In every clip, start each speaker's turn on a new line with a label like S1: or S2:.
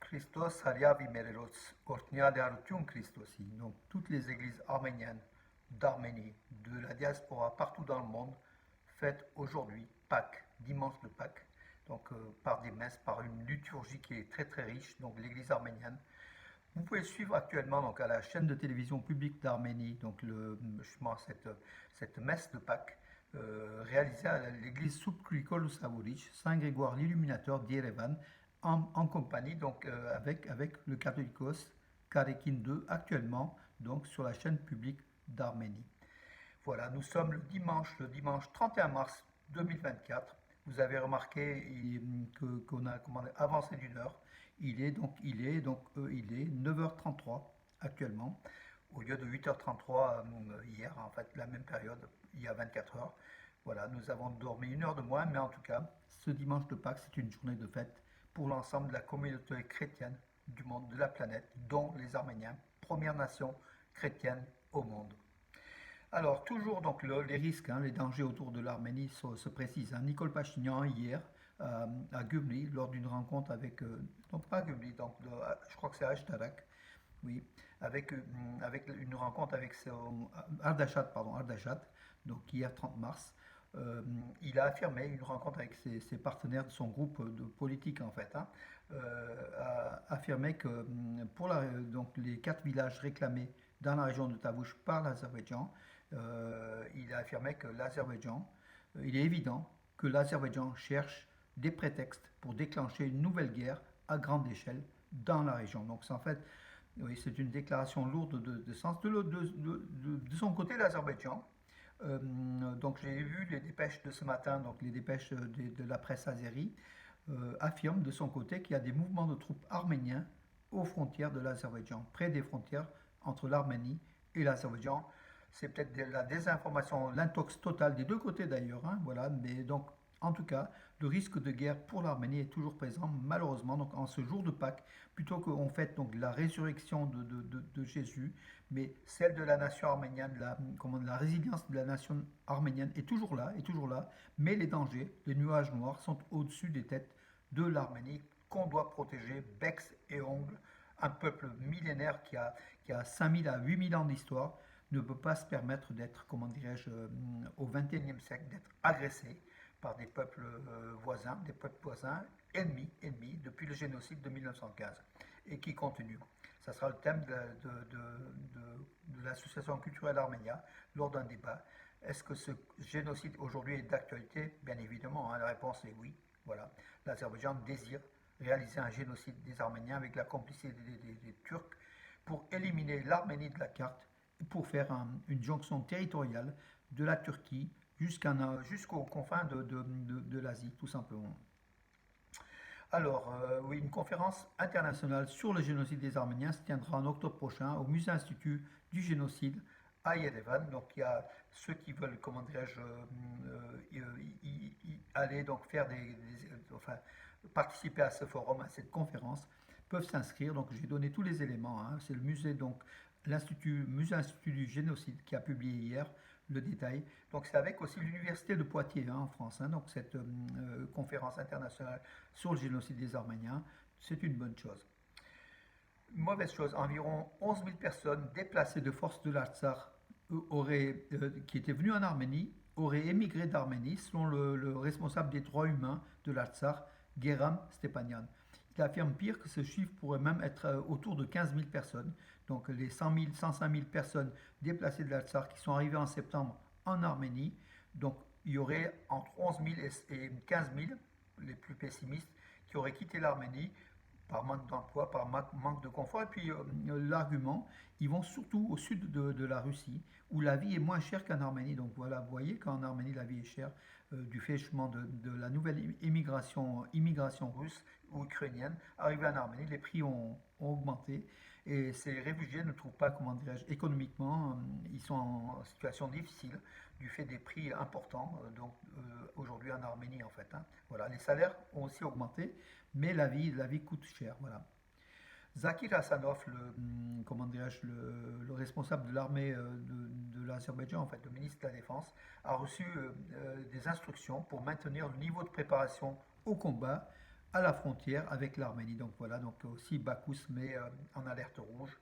S1: Christos alia vimerelos ortnia de arutium Christosi. Donc toutes les églises arméniennes d'Arménie, de la diaspora partout dans le monde, fêtent aujourd'hui Pâques, dimanche de Pâques, donc par des messes, par une liturgie qui est très très riche, donc l'église arménienne. Vous pouvez suivre actuellement donc à la chaîne de télévision publique d'Arménie donc justement cette messe de Pâques réalisée à l'église Subclicol Savuric, Saint Grégoire l'Illuminateur d'Yerevan en compagnie donc avec le catholicos Karekin II actuellement donc sur la chaîne publique d'Arménie. Voilà, nous sommes le dimanche 31 mars 2024. Vous avez remarqué qu'on a avancé d'une heure. Il est 9h33 actuellement, au lieu de 8h33 hier, en fait, la même période, il y a 24 heures. Voilà, nous avons dormi une heure de moins, mais en tout cas, ce dimanche de Pâques, c'est une journée de fête pour l'ensemble de la communauté chrétienne du monde, de la planète, dont les Arméniens, première nation chrétienne au monde. Alors, toujours donc les risques, les dangers autour de l'Arménie se précisent. Nicole Pachinian, hier, à Gümri, lors d'une rencontre avec, donc pas Gümri, donc je crois que c'est Ashtarak, oui, avec une rencontre avec Ardachat, donc hier 30 mars, il a affirmé une rencontre avec ses partenaires de son groupe de politique en fait, a affirmé que pour donc les 4 villages réclamés dans la région de Tavush par l'Azerbaïdjan, il a affirmé que il est évident que l'Azerbaïdjan cherche des prétextes pour déclencher une nouvelle guerre à grande échelle dans la région. Donc c'est en fait, oui, c'est une déclaration lourde de sens. De son côté, l'Azerbaïdjan, donc j'ai vu les dépêches de ce matin, donc les dépêches de la presse azérie, affirme de son côté qu'il y a des mouvements de troupes arméniens aux frontières de l'Azerbaïdjan, près des frontières entre l'Arménie et l'Azerbaïdjan. C'est peut-être de la désinformation, l'intox totale des deux côtés d'ailleurs, voilà, mais donc en tout cas, le risque de guerre pour l'Arménie est toujours présent, malheureusement. Donc, en ce jour de Pâques, plutôt qu'on fête donc la résurrection de Jésus, mais celle de la nation arménienne, la résilience de la nation arménienne est toujours là. Mais les dangers, les nuages noirs sont au-dessus des têtes de l'Arménie qu'on doit protéger becs et ongles. Un peuple millénaire qui a 5000 à 8000 ans d'histoire ne peut pas se permettre d'être, comment dirais-je, au XXIe siècle, d'être agressé par des peuples voisins, ennemis, depuis le génocide de 1915, et qui continue. Ça sera le thème de l'association culturelle Arménia lors d'un débat. Est-ce que ce génocide aujourd'hui est d'actualité? Bien évidemment, la réponse est oui. Voilà. L'Azerbaïdjan désire réaliser un génocide des Arméniens avec la complicité des Turcs pour éliminer l'Arménie de la carte, pour faire une jonction territoriale de la Turquie jusqu'aux confins de l'Asie, tout simplement. Alors, oui, une conférence internationale sur le génocide des Arméniens se tiendra en octobre prochain au Musée Institut du génocide à Yerevan. Donc, il y a ceux qui veulent, comment dirais-je, aller donc faire enfin, participer à ce forum, à cette conférence, peuvent s'inscrire. Donc, j'ai donné tous les éléments. C'est le musée, donc, Musée Institut du génocide qui a publié hier le détail. Donc c'est avec aussi l'université de Poitiers en France, donc cette conférence internationale sur le génocide des Arméniens, c'est une bonne chose. Mauvaise chose, environ 11 000 personnes déplacées de force de l'Artsakh qui étaient venues en Arménie auraient émigré d'Arménie selon le responsable des droits humains de l'Artsakh, Geram Stepanian. Il affirme pire que ce chiffre pourrait même être autour de 15 000 personnes. Donc les 100 000, 105 000 personnes déplacées de l'Artsakh qui sont arrivées en septembre en Arménie. Donc il y aurait entre 11 000 et 15 000, les plus pessimistes, qui auraient quitté l'Arménie par manque d'emploi, par manque de confort. Et puis l'argument, ils vont surtout au sud de la Russie, où la vie est moins chère qu'en Arménie. Donc voilà, vous voyez qu'en Arménie, la vie est chère du fait justement de la nouvelle immigration russe ou ukrainienne. Arrivée en Arménie, les prix ont augmenté. Et ces réfugiés ne trouvent pas, comment dirais-je, économiquement, ils sont en situation difficile du fait des prix importants, aujourd'hui en Arménie en fait. Voilà, les salaires ont aussi augmenté, mais la vie coûte cher. Voilà. Zakir Hassanov, comment dirais-je, le responsable de l'armée de l'Azerbaïdjan, en fait, le ministre de la Défense, a reçu des instructions pour maintenir le niveau de préparation au combat à la frontière avec l'Arménie. Donc voilà, donc aussi Bakou se met en alerte rouge,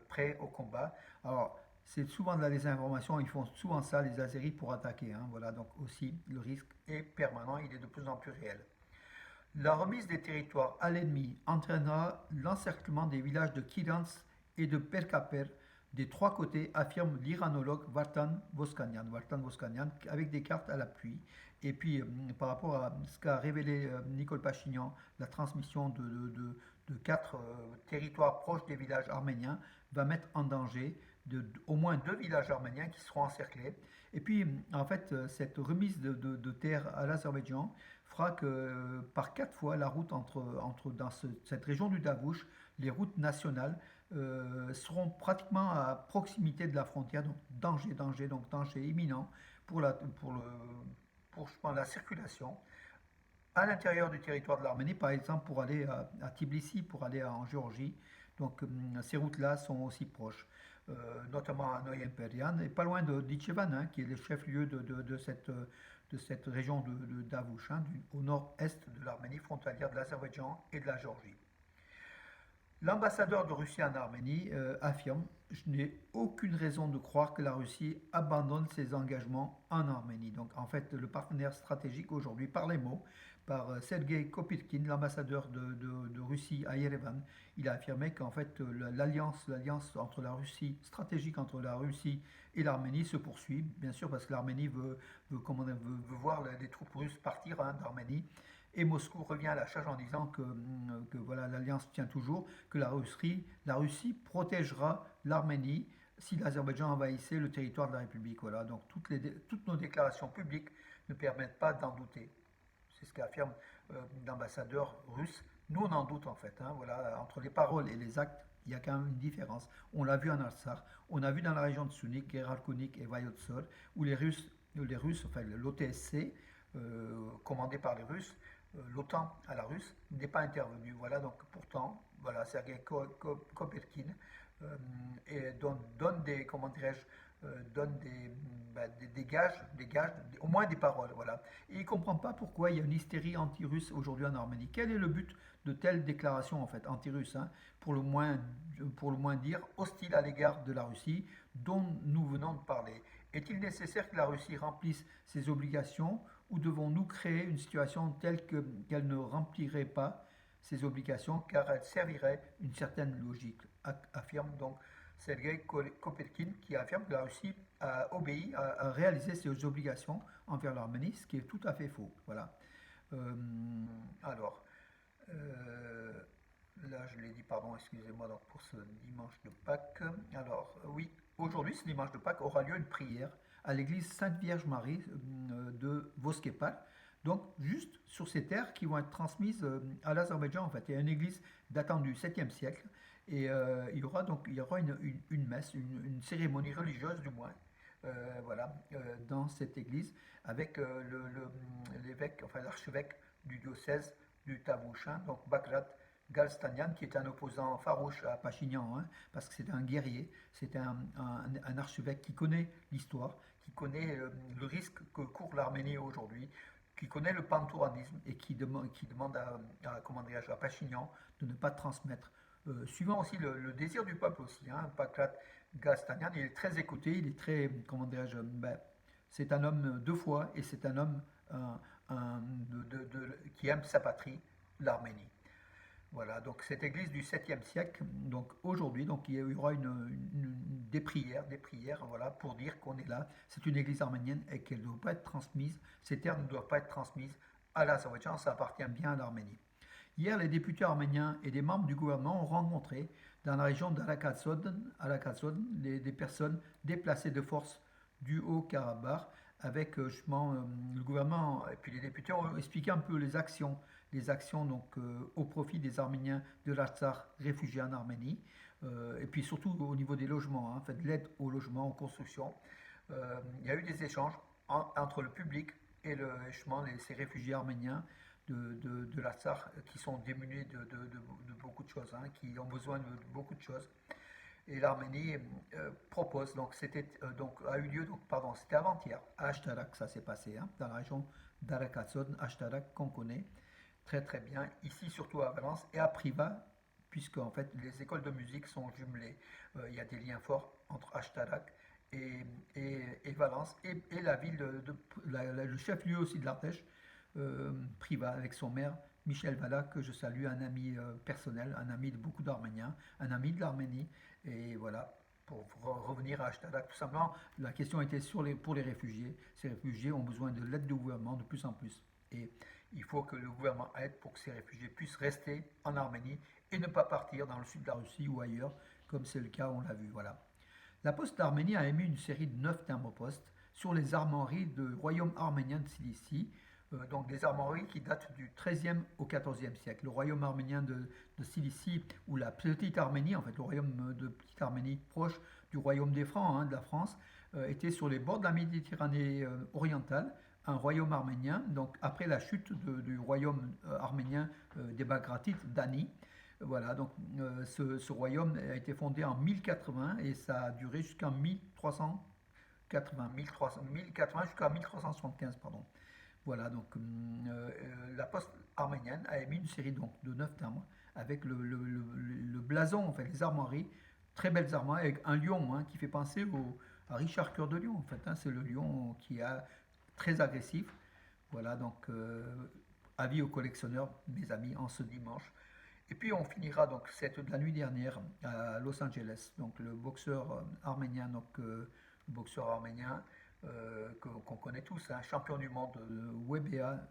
S1: prêt au combat. Alors, c'est souvent de la désinformation, ils font souvent ça, les Azéris, pour attaquer, hein. Voilà, donc aussi, le risque est permanent, il est de plus en plus réel. La remise des territoires à l'ennemi entraînera l'encerclement des villages de Kirans et de Perkaper des trois côtés, affirme l'iranologue Vartan Voskanian, avec des cartes à l'appui. Et puis, par rapport à ce qu'a révélé Nicole Pachignan, la transmission de quatre territoires proches des villages arméniens va mettre en danger au moins deux villages arméniens qui seront encerclés. Et puis, en fait, cette remise de terre à l'Azerbaïdjan fera que par quatre fois, la route dans cette région du Davouche, les routes nationales seront pratiquement à proximité de la frontière, donc donc danger imminent pour je pense, la circulation à l'intérieur du territoire de l'Arménie, par exemple pour aller à Tbilissi, pour aller en Géorgie. Donc ces routes-là sont aussi proches, notamment à Noyen-Perian, et pas loin de d'Itchevan, hein, qui est le chef-lieu de cette région de Davouch, hein, au nord-est de l'Arménie, frontalière de l'Azerbaïdjan et de la Géorgie. L'ambassadeur de Russie en Arménie affirme: je n'ai aucune raison de croire que la Russie abandonne ses engagements en Arménie. Donc en fait, le partenaire stratégique aujourd'hui, par les mots, par Sergei Kopyrkin, l'ambassadeur de Russie à Yerevan, il a affirmé qu'en fait l'alliance entre la Russie, stratégique entre la Russie et l'Arménie se poursuit, bien sûr parce que l'Arménie veut voir les troupes russes partir, hein, d'Arménie. Et Moscou revient à la charge en disant que voilà, l'alliance tient toujours, que la Russie protégera l'Arménie si l'Azerbaïdjan envahissait le territoire de la République. Voilà, donc toutes nos déclarations publiques ne permettent pas d'en douter. C'est ce qu'affirme l'ambassadeur russe. Nous, on en doute en fait, hein. Voilà, entre les paroles et les actes, il y a quand même une différence. On l'a vu en Artsakh, on a vu dans la région de Sunik, Geralkunik et Vayotsor, où les Russes, enfin l'OTSC, commandé par les Russes, l'OTAN à la russe, n'est pas intervenu. Voilà, donc pourtant, voilà, Sergei Kopyrkin donne des, comment dirais-je, donne des gages, au moins des paroles, voilà. Et il ne comprend pas pourquoi il y a une hystérie anti-russe aujourd'hui en Arménie. Quel est le but de telles déclarations, en fait, anti-russes, hein, pour le moins dire hostile à l'égard de la Russie, dont nous venons de parler? Est-il nécessaire que la Russie remplisse ses obligations, ou devons-nous créer une situation telle qu'elle ne remplirait pas ses obligations car elle servirait une certaine logique, affirme donc Sergei Kopyrkin, qui affirme que la Russie a obéi, a réalisé ses obligations envers l'Arménie, ce qui est tout à fait faux. Voilà. Euh, alors, euh, là je l'ai dit, pardon, excusez-moi, donc pour ce dimanche de Pâques. Alors, oui, aujourd'hui, ce dimanche de Pâques, aura lieu une prière à l'église Sainte-Vierge-Marie de Voskepal, donc juste sur ces terres qui vont être transmises à l'Azerbaïdjan en fait. Il y a une église datant du 7e siècle et il y aura une messe, une cérémonie religieuse du moins, voilà, dans cette église avec l'évêque, enfin l'archevêque du diocèse du Tavouchin, donc Bagrat Galstanian, qui est un opposant farouche à Pachinian, hein, parce que c'est un guerrier, c'est un archevêque qui connaît l'histoire, qui connaît le risque que court l'Arménie aujourd'hui, qui connaît le pantouanisme et qui demande comment à Pachinian de ne pas transmettre. Suivant aussi le désir du peuple aussi, hein, Bagrat Galstanian, il est très écouté, il est très, c'est un homme de foi et c'est un homme qui aime sa patrie, l'Arménie. Voilà, donc cette église du 7e siècle, donc aujourd'hui, donc il y aura des prières, voilà, pour dire qu'on est là. C'est une église arménienne et qu'elle ne doit pas être transmise, ces terres ne doivent pas être transmises à l'Azerbaïdjan, ça appartient bien à l'Arménie. Hier, les députés arméniens et des membres du gouvernement ont rencontré dans la région d'Arakatsod des personnes déplacées de force du Haut-Karabakh avec justement le gouvernement et puis les députés ont expliqué un peu les actions donc au profit des Arméniens de l'Artsakh réfugiés en Arménie et puis surtout au niveau des logements, hein, en fait l'aide au logement, aux constructions. Il y a eu des échanges entre le public et justement ces réfugiés arméniens de l'Artsakh qui sont démunis de beaucoup de choses, hein, qui ont besoin de beaucoup de choses. Et l'Arménie propose, donc c'était a eu lieu, donc pardon, c'était avant-hier, à Ashtarak ça s'est passé, hein, dans la région d'Arakatsod, Ashtarak qu'on connaît. très très bien, ici surtout à Valence et à Privas, puisque en fait les écoles de musique sont jumelées. Il y a des liens forts entre Achtalak et, et Valence et la ville le chef-lieu aussi de l'Ardèche, Privas, avec son maire Michel Vala, que je salue, un ami personnel, un ami de beaucoup d'Arméniens, un ami de l'Arménie. Et voilà, pour revenir à Achtalak, tout simplement, la question était pour les réfugiés. Ces réfugiés ont besoin de l'aide du gouvernement de plus en plus. Et il faut que le gouvernement aide pour que ces réfugiés puissent rester en Arménie et ne pas partir dans le sud de la Russie ou ailleurs, comme c'est le cas, on l'a vu. Voilà. La Poste d'Arménie a émis une série de 9 timbres-poste sur les armoiries du royaume arménien de Cilicie, donc des armoiries qui datent du XIIIe au XIVe siècle. Le royaume arménien de Cilicie, ou la Petite Arménie, en fait le royaume de Petite Arménie proche du royaume des Francs, de la France, était sur les bords de la Méditerranée orientale, un royaume arménien, donc après la chute du royaume arménien des Bagratites d'Ani. Voilà, donc ce royaume a été fondé en 1080 et ça a duré jusqu'en 1380, 1080 jusqu'à 1375, pardon. Voilà, donc la poste arménienne a émis une série donc, de 9 timbres avec le blason, en fait, les armoiries, très belles armoires, avec un lion qui fait penser à Richard Cœur de Lion, en fait. C'est le lion qui est très agressif. Voilà, donc avis aux collectionneurs, mes amis, en ce dimanche. Et puis on finira donc cette de la nuit dernière à Los Angeles. Donc le boxeur arménien, qu'on connaît tous, un champion du monde de WBA,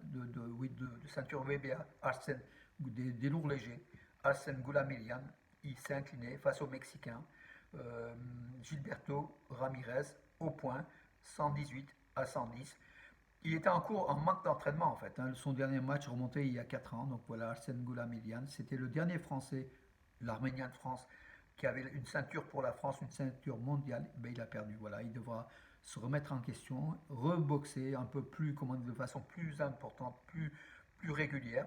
S1: oui, de ceinture WBA, Arsène, des lourds légers, Arsène Goulamirian, il s'est incliné face au Mexicain Gilberto Ramirez au point 118-110. Il était en manque d'entraînement en fait. Son dernier match remontait il y a 4 ans. Donc voilà, Arsène Goulamirian. C'était le dernier Français, l'Arménien de France, qui avait une ceinture pour la France, une ceinture mondiale. Ben, il a perdu. Voilà, il devra se remettre en question, reboxer un peu plus, de façon plus importante, plus régulière,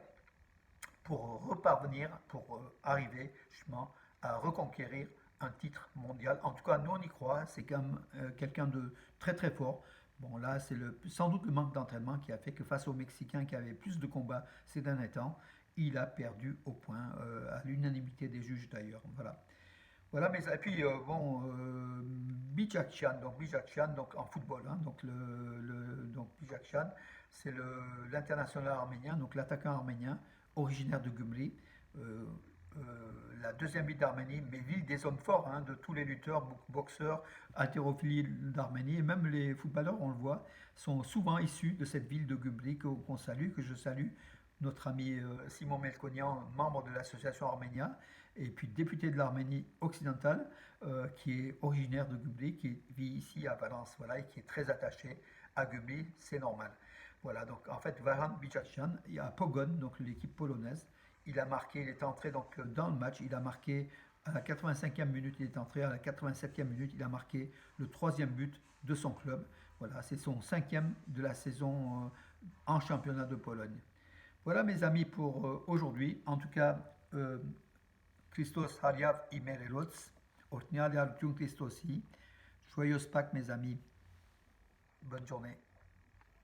S1: pour reparvenir, pour arriver justement à reconquérir un titre mondial. En tout cas, nous on y croit. C'est quand même quelqu'un de très très fort. Bon, là, c'est sans doute le manque d'entraînement qui a fait que face aux Mexicains qui avaient plus de combats ces derniers temps, il a perdu au point, à l'unanimité des juges d'ailleurs. Voilà. Voilà, mais et puis bon, Bijakcihan, donc en football, donc donc Bijakcihan, c'est l'international arménien, donc l'attaquant arménien originaire de Gumri, euh, la deuxième ville d'Arménie, mais ville des hommes forts, de tous les lutteurs, boxeurs, haltérophiles d'Arménie, et même les footballeurs, on le voit, sont souvent issus de cette ville de Gumri qu'on salue, que je salue, notre ami Simon Melkonian, membre de l'association Arménia, et puis député de l'Arménie occidentale, qui est originaire de Gubli, qui vit ici à Valence, voilà, et qui est très attaché à Gubli, c'est normal. Voilà, donc en fait, Varan Bijakshan, il y a Pogon, donc l'équipe polonaise, il a marqué, il est entré donc dans le match, il a marqué à la 85e minute, il est entré à la 87e minute, il a marqué le troisième but de son club. Voilà, c'est son cinquième de la saison en championnat de Pologne. Voilà mes amis pour aujourd'hui. En tout cas, Christos Haliav Imerelots, Ortnial Christosi. Joyeuse Pâques mes amis. Bonne journée.